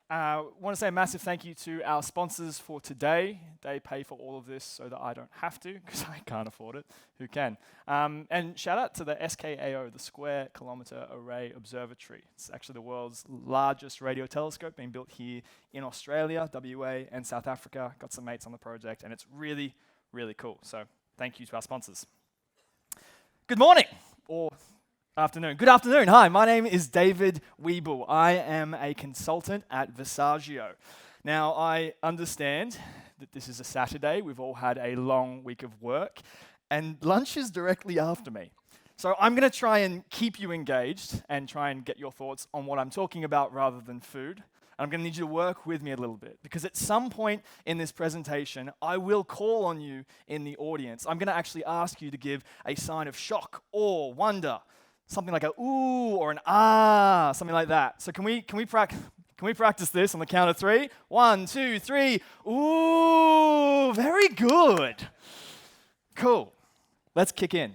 Want to say a massive thank you to our sponsors for today. They pay for all of this so that I don't have to, because I can't afford it. Who can? And shout out to the SKAO, the Square Kilometre Array Observatory. It's actually the world's largest radio telescope, being built here in Australia, WA, and South Africa. Got some mates on the project, and it's really, really cool. So thank you to our sponsors. Good morning, or afternoon. Good afternoon. Hi, my name is David Whebell. I am a consultant at Visagio. Now, I understand that this is a Saturday. We've all had a long week of work, and lunch is directly after me. So I'm going to try and keep you engaged and try and get your thoughts on what I'm talking about rather than food. And I'm going to need you to work with me a little bit, because at some point in this presentation, I will call on you in the audience. I'm going to actually ask you to give a sign of shock or wonder. Something like a ooh or an ah, something like that. So can we practice this on the count of 3? 1, 2, 3. Ooh, very good. Cool. Let's kick in.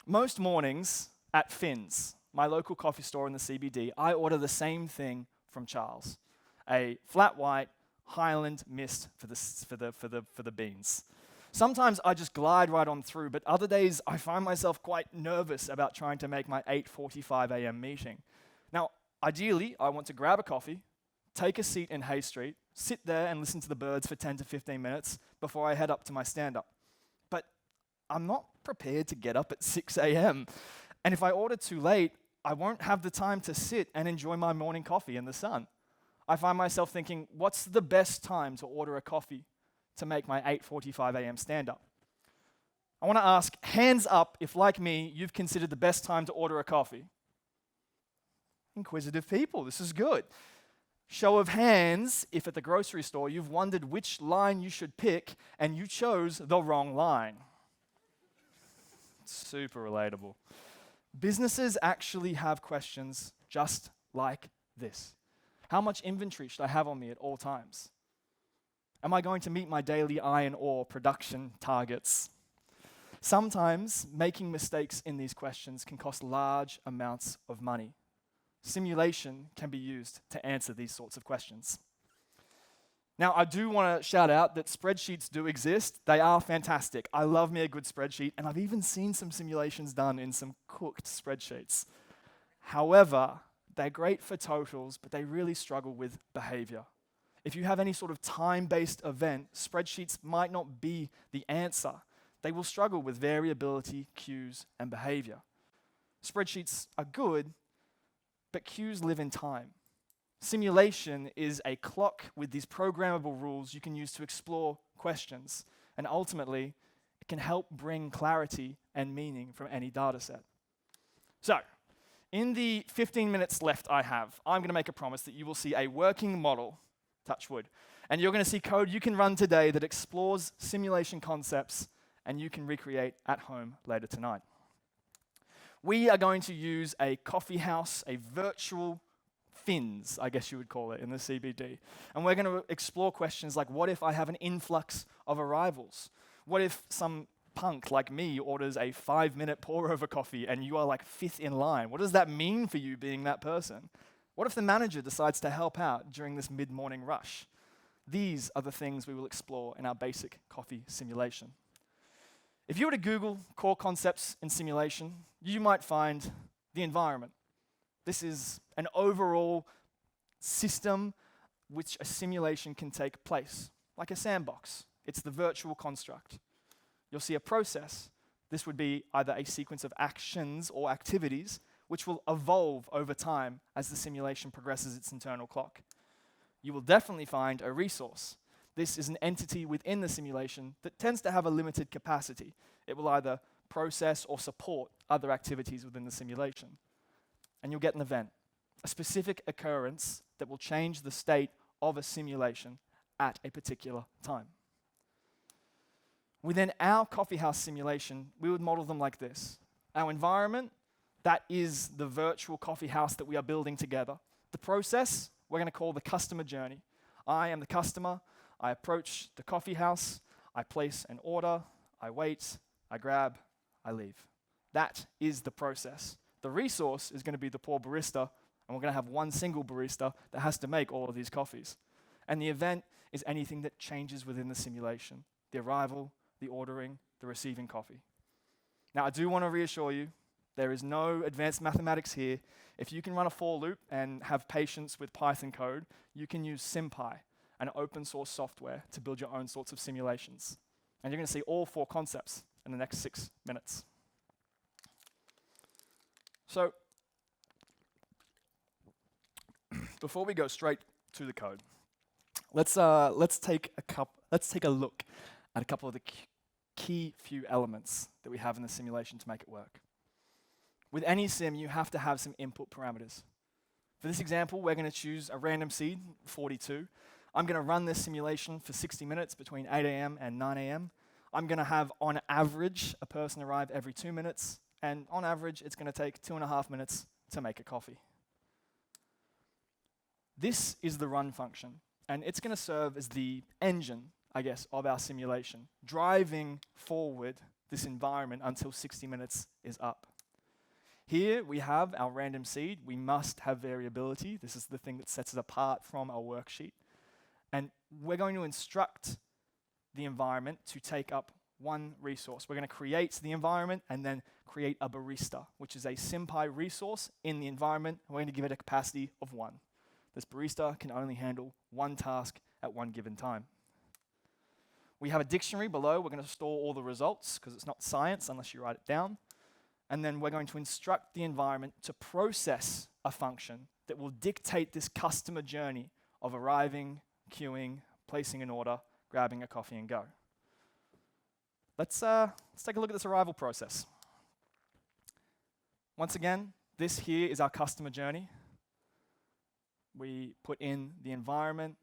Most mornings at Finn's, my local coffee store in the CBD, I order the same thing from Charles: a flat white Highland mist for the beans. Sometimes I just glide right on through, but other days I find myself quite nervous about trying to make my 8:45 a.m. meeting. Now, ideally, I want to grab a coffee, take a seat in Hay Street, sit there and listen to the birds for 10 to 15 minutes before I head up to my stand-up. But I'm not prepared to get up at 6 a.m. And if I order too late, I won't have the time to sit and enjoy my morning coffee in the sun. I find myself thinking, what's the best time to order a coffee to make my 8:45 a.m. stand-up? I want to ask, hands up if, like me, you've considered the best time to order a coffee. Inquisitive people, this is good. Show of hands if at the grocery store you've wondered which line you should pick and you chose the wrong line. Super relatable. Businesses actually have questions just like this. How much inventory should I have on me at all times? Am I going to meet my daily iron ore production targets? Sometimes making mistakes in these questions can cost large amounts of money. Simulation can be used to answer these sorts of questions. Now, I do want to shout out that spreadsheets do exist. They are fantastic. I love me a good spreadsheet, and I've even seen some simulations done in some cooked spreadsheets. However, they're great for totals, but they really struggle with behavior. If you have any sort of time-based event, spreadsheets might not be the answer. They will struggle with variability, cues, and behavior. Spreadsheets are good, but cues live in time. Simulation is a clock with these programmable rules you can use to explore questions, and ultimately, it can help bring clarity and meaning from any data set. So, in the 15 minutes left I have, I'm going to make a promise that you will see a working model, touch wood, and you're going to see code you can run today that explores simulation concepts and you can recreate at home later tonight. We are going to use a coffee house, a virtual Finn's, I guess you would call it, in the CBD. And we're going to explore questions like, what if I have an influx of arrivals? What if some punk like me orders a 5-minute pour-over coffee and you are like 5th in line? What does that mean for you being that person? What if the manager decides to help out during this mid-morning rush? These are the things we will explore in our basic coffee simulation. If you were to Google core concepts in simulation, you might find the environment. This is an overall system which a simulation can take place, like a sandbox. It's the virtual construct. You'll see a process. This would be either a sequence of actions or activities which will evolve over time as the simulation progresses its internal clock. You will definitely find a resource. This is an entity within the simulation that tends to have a limited capacity. It will either process or support other activities within the simulation. And you'll get an event, a specific occurrence that will change the state of a simulation at a particular time. Within our coffeehouse simulation, we would model them like this. Our environment, that is the virtual coffee house that we are building together. The process, we're going to call the customer journey. I am the customer. I approach the coffee house. I place an order. I wait. I grab. I leave. That is the process. The resource is going to be the poor barista And we're going to have one single barista that has to make all of these coffees. And the event is anything that changes within the simulation: the arrival, the ordering, the receiving coffee. Now, I do want to reassure you, there is no advanced mathematics here. If you can run a for loop and have patience with Python code, you can use SimPy, an open source software, to build your own sorts of simulations. And you're going to see all 4 concepts in the next 6 minutes. So, before we go straight to the code, let's take a look at a couple of the key few elements that we have in the simulation to make it work. With any sim, you have to have some input parameters. For this example, we're going to choose a random seed, 42. I'm going to run this simulation for 60 minutes between 8 a.m. and 9 a.m. I'm going to have, on average, a person arrive every 2 minutes, and on average, it's going to take 2.5 minutes to make a coffee. This is the run function, and it's going to serve as the engine, I guess, of our simulation, driving forward this environment until 60 minutes is up. Here we have our random seed. We must have variability. This is the thing that sets it apart from our worksheet. And we're going to instruct the environment to take up one resource. We're going to create the environment and then create a barista, which is a SimPy resource in the environment. We're going to give it a capacity of 1. This barista can only handle one task at one given time. We have a dictionary below. We're going to store all the results because it's not science unless you write it down. And then we're going to instruct the environment to process a function that will dictate this customer journey of arriving, queuing, placing an order, grabbing a coffee, and go. Let's take a look at this arrival process. Once again, this here is our customer journey. We put in the environment.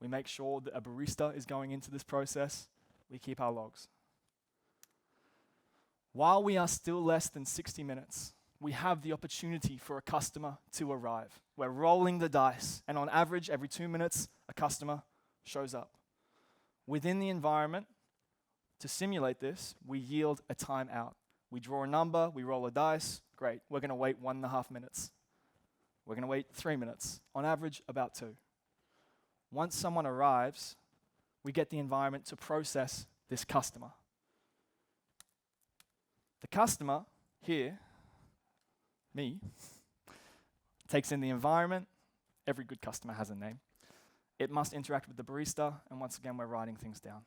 We make sure that a barista is going into this process. We keep our logs. While we are still less than 60 minutes, we have the opportunity for a customer to arrive. We're rolling the dice, and on average, every 2 minutes, a customer shows up. Within the environment, to simulate this, we yield a timeout. We draw a number, we roll a dice, great. We're going to wait 1.5 minutes. We're going to wait 3 minutes, on average, about 2. Once someone arrives, we get the environment to process this customer. The customer here, me, takes in the environment. Every good customer has a name. It must interact with the barista, and once again, we're writing things down.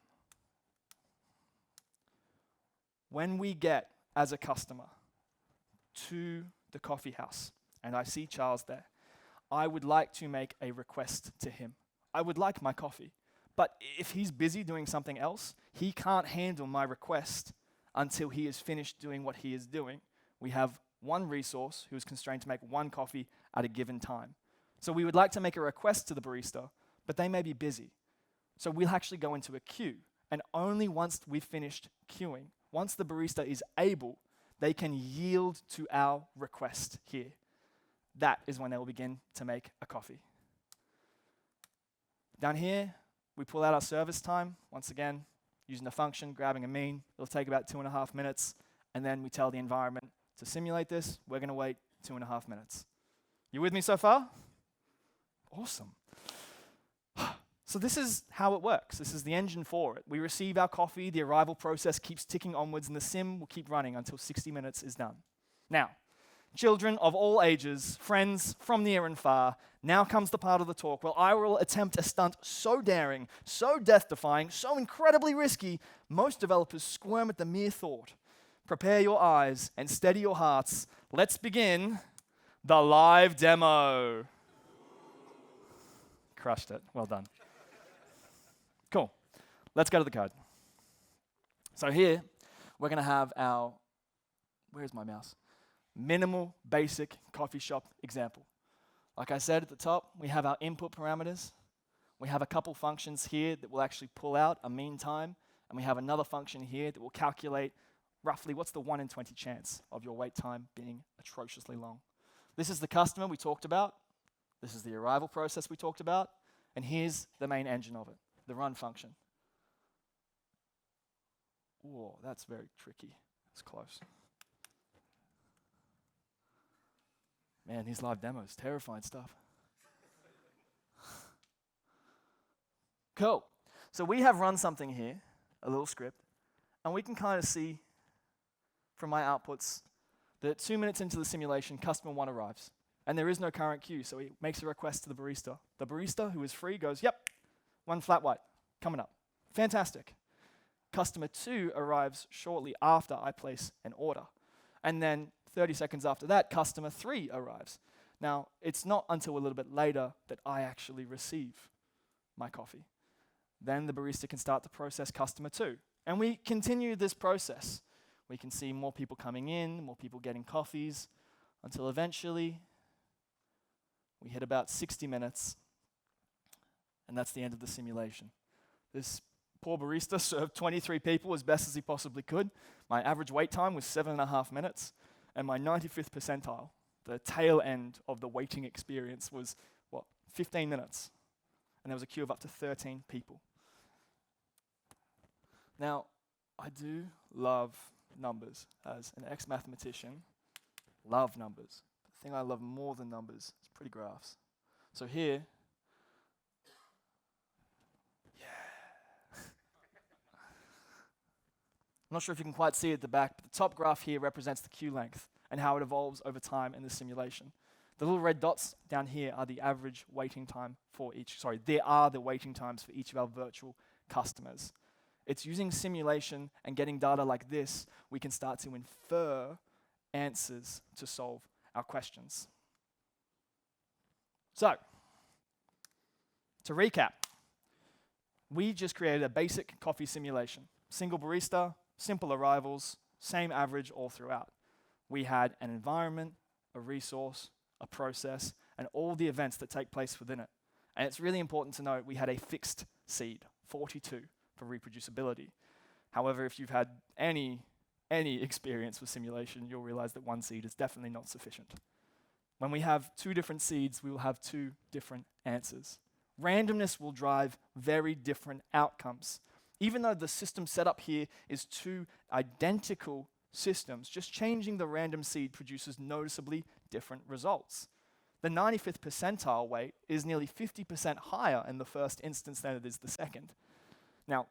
When we get, as a customer, to the coffee house, and I see Charles there, I would like to make a request to him. I would like my coffee, but if he's busy doing something else, he can't handle my request until he is finished doing what he is doing. We have one resource who is constrained to make one coffee at a given time. So we would like to make a request to the barista, but they may be busy. So we'll actually go into a queue, and only once we've finished queuing, once the barista is able, they can yield to our request here. That is when they will begin to make a coffee. Down here, we pull out our service time, once again, using a function, grabbing a mean. It'll take about 2.5 minutes, and then we tell the environment to simulate this. We're going to wait 2.5 minutes. You with me so far? Awesome. So this is how it works. This is the engine for it. We receive our coffee, the arrival process keeps ticking onwards, and the sim will keep running until 60 minutes is done. Now, children of all ages, friends from near and far, now comes the part of the talk where I will attempt a stunt so daring, so death-defying, so incredibly risky, most developers squirm at the mere thought. Prepare your eyes and steady your hearts. Let's begin the live demo. Crushed it. Well done. Cool. Let's go to the code. So here, we're going to have our, where's my mouse? Minimal, basic coffee shop example. Like I said at the top, we have our input parameters. We have a couple functions here that will actually pull out a mean time, and we have another function here that will calculate roughly what's the 1 in 20 chance of your wait time being atrociously long. This is the customer we talked about. This is the arrival process we talked about. And here's the main engine of it, the run function. Whoa, that's very tricky. It's close. Man, these live demos, terrifying stuff. Cool. So we have run something here, a little script, and we can kind of see from my outputs that 2 minutes into the simulation, customer 1 arrives. And there is no current queue, so he makes a request to the barista. The barista, who is free, goes, yep, 1 flat white, coming up. Fantastic. Customer 2 arrives shortly after I place an order. And then 30 seconds after that, customer 3 arrives. Now, it's not until a little bit later that I actually receive my coffee. Then the barista can start to process customer 2. And we continue this process. We can see more people coming in, more people getting coffees, until eventually we hit about 60 minutes, and that's the end of the simulation. This poor barista served 23 people as best as he possibly could. My average wait time was 7.5 minutes, and my 95th percentile, the tail end of the waiting experience, was, 15 minutes. And there was a queue of up to 13 people. Now, I do love numbers. As an ex-mathematician, love numbers. The thing I love more than numbers is pretty graphs. So here, I'm not sure if you can quite see it at the back, but the top graph here represents the queue length and how it evolves over time in the simulation. The little red dots down here are the average waiting time for each, they are the waiting times for each of our virtual customers. It's using simulation and getting data like this, we can start to infer answers to solve our questions. So, to recap, we just created a basic coffee simulation. Single barista, simple arrivals, same average all throughout. We had an environment, a resource, a process, and all the events that take place within it. And it's really important to note we had a fixed seed, 42, for reproducibility. However, if you've had any experience with simulation, you'll realize that 1 seed is definitely not sufficient. When we have 2 different seeds, we will have 2 different answers. Randomness will drive very different outcomes. Even though the system setup here is 2 identical systems, just changing the random seed produces noticeably different results. The 95th percentile weight is nearly 50% higher in the first instance than it is the second. Now,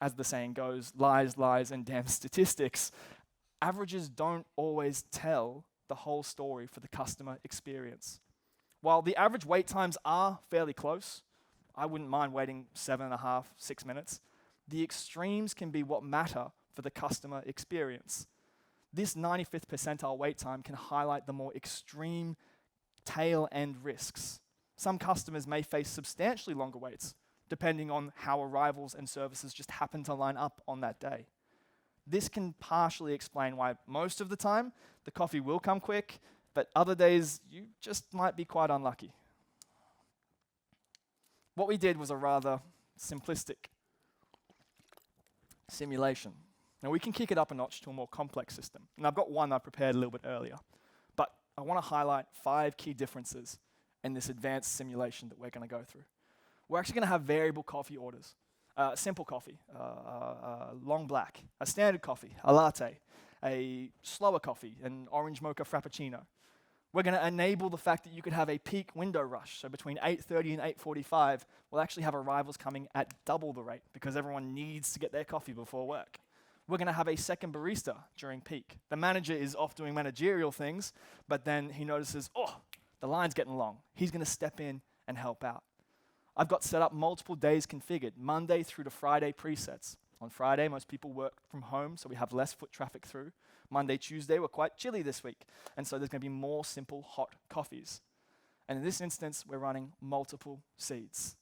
as the saying goes, lies, lies, and damn statistics, averages don't always tell the whole story for the customer experience. While the average wait times are fairly close, I wouldn't mind waiting 7.5, 6 minutes, the extremes can be what matter for the customer experience. This 95th percentile wait time can highlight the more extreme tail end risks. Some customers may face substantially longer waits, depending on how arrivals and services just happen to line up on that day. This can partially explain why most of the time the coffee will come quick, but other days you just might be quite unlucky. What we did was a rather simplistic simulation. Now we can kick it up a notch to a more complex system. And I've got one I prepared a little bit earlier. But I want to highlight 5 key differences in this advanced simulation that we're going to go through. We're actually going to have variable coffee orders. Simple coffee, long black, a standard coffee, a latte, a slower coffee, an orange mocha frappuccino. We're going to enable the fact that you could have a peak window rush. So between 8:30 and 8:45, we'll actually have arrivals coming at double the rate because everyone needs to get their coffee before work. We're going to have a second barista during peak. The manager is off doing managerial things, but then he notices, the line's getting long. He's going to step in and help out. I've got set up multiple days configured, Monday through to Friday presets. On Friday, most people work from home, so we have less foot traffic through. Monday, Tuesday, we're quite chilly this week, and so there's going to be more simple hot coffees. And in this instance, we're running multiple seeds.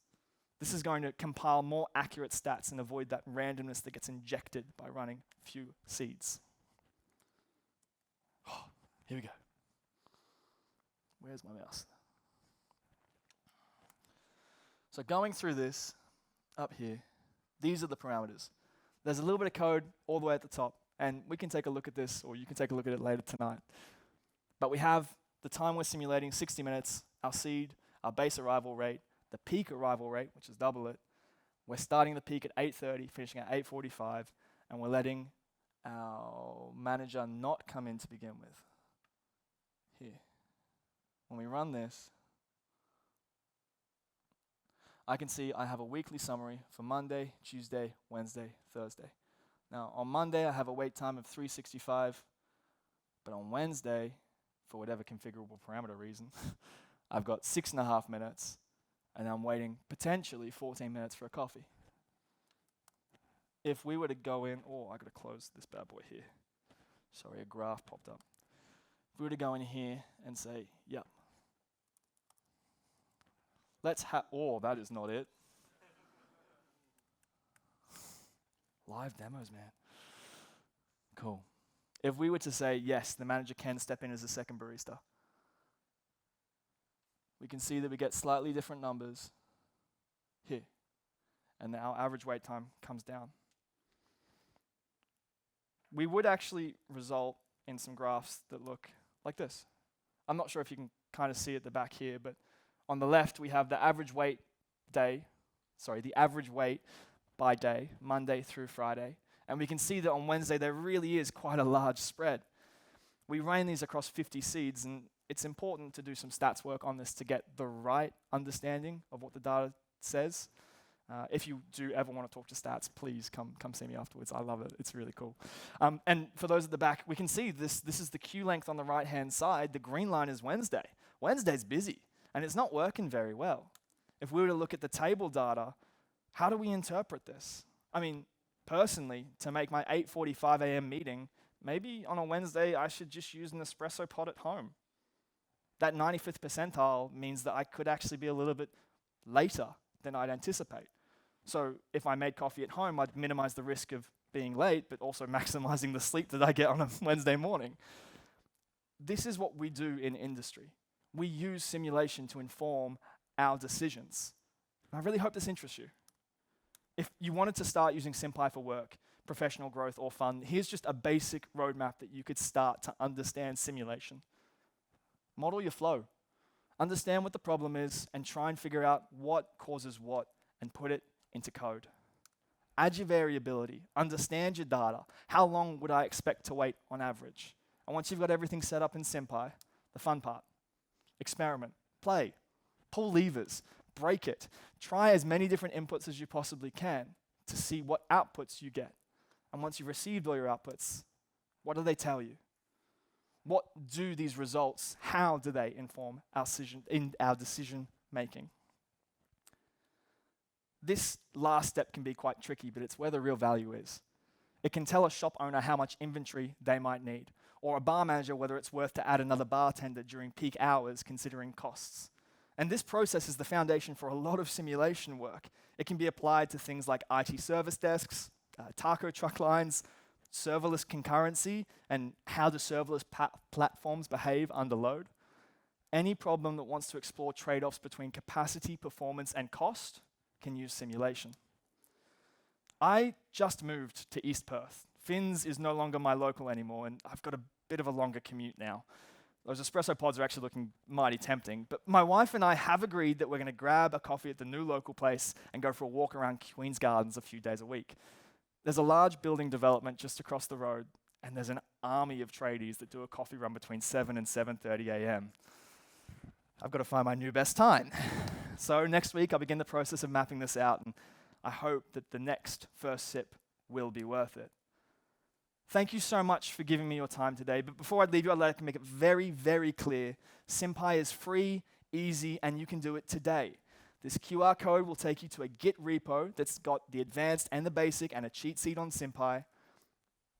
This is going to compile more accurate stats and avoid that randomness that gets injected by running few seeds. Here we go. Where's my mouse? So going through this up here, these are the parameters. There's a little bit of code all the way at the top, and we can take a look at this, or you can take a look at it later tonight. But we have the time we're simulating, 60 minutes, our seed, our base arrival rate, the peak arrival rate, which is double it. We're starting the peak at 8:30, finishing at 8:45, and we're letting our manager not come in to begin with. Here. when we run this, I can see I have a weekly summary for Monday, Tuesday, Wednesday, Thursday. Now, on Monday, I have a wait time of 365, but on Wednesday, for whatever configurable parameter reason, I've got 6.5 minutes, and I'm waiting potentially 14 minutes for a coffee. If we were to go in, I gotta close this bad boy here. Sorry, a graph popped up. If we were to go in here and say, yep, that is not it. Live demos, man. Cool. If we were to say, yes, the manager can step in as a second barista, we can see that we get slightly different numbers here. And our average wait time comes down. We would actually result in some graphs that look like this. I'm not sure if you can kind of see at the back here, but on the left, we have the average wait by day, Monday through Friday. And we can see that on Wednesday, there really is quite a large spread. We ran these across 50 seeds, and it's important to do some stats work on this to get the right understanding of what the data says. If you do ever want to talk to stats, please come see me afterwards. I love it. It's really cool. And for those at the back, we can see this is the queue length on the right-hand side. The green line is Wednesday. Wednesday's busy, and it's not working very well. If we were to look at the table data, how do we interpret this? I mean, personally, to make my 8:45 a.m. meeting, maybe on a Wednesday, I should just use an espresso pod at home. That 95th percentile means that I could actually be a little bit later than I'd anticipate. So if I made coffee at home, I'd minimize the risk of being late, but also maximizing the sleep that I get on a Wednesday morning. This is what we do in industry. We use simulation to inform our decisions. And I really hope this interests you. If you wanted to start using SimPy for work, professional growth, or fun, here's just a basic roadmap that you could start to understand simulation. Model your flow. Understand what the problem is and try and figure out what causes what and put it into code. Add your variability. Understand your data. How long would I expect to wait on average? And once you've got everything set up in SimPy, the fun part, experiment, play, pull levers, break it. Try as many different inputs as you possibly can to see what outputs you get. And once you've received all your outputs, what do they tell you? What do these results, how do they inform our decision making? This last step can be quite tricky, but it's where the real value is. It can tell a shop owner how much inventory they might need, or a bar manager whether it's worth to add another bartender during peak hours considering costs. And this process is the foundation for a lot of simulation work. It can be applied to things like IT service desks, taco truck lines, serverless concurrency, and how do serverless platforms behave under load. Any problem that wants to explore trade-offs between capacity, performance, and cost can use simulation. I just moved to East Perth. Finns is no longer my local anymore, and I've got a bit of a longer commute now. Those espresso pods are actually looking mighty tempting, but my wife and I have agreed that we're going to grab a coffee at the new local place and go for a walk around Queen's Gardens a few days a week. There's a large building development just across the road, and there's an army of tradies that do a coffee run between 7 and 7:30 a.m. I've got to find my new best time. So next week, I'll begin the process of mapping this out, and I hope that the next first sip will be worth it. Thank you so much for giving me your time today. But before I leave you, I'd like to make it very, very clear. SimPy is free, easy, and you can do it today. This QR code will take you to a Git repo that's got the advanced and the basic and a cheat sheet on SimPy.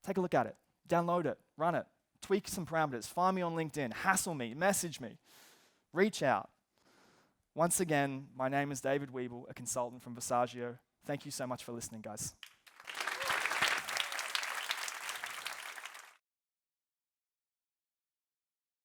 Take a look at it. Download it. Run it. Tweak some parameters. Find me on LinkedIn. Hassle me. Message me. Reach out. Once again, my name is David Whebell, a consultant from Visagio. Thank you so much for listening, guys.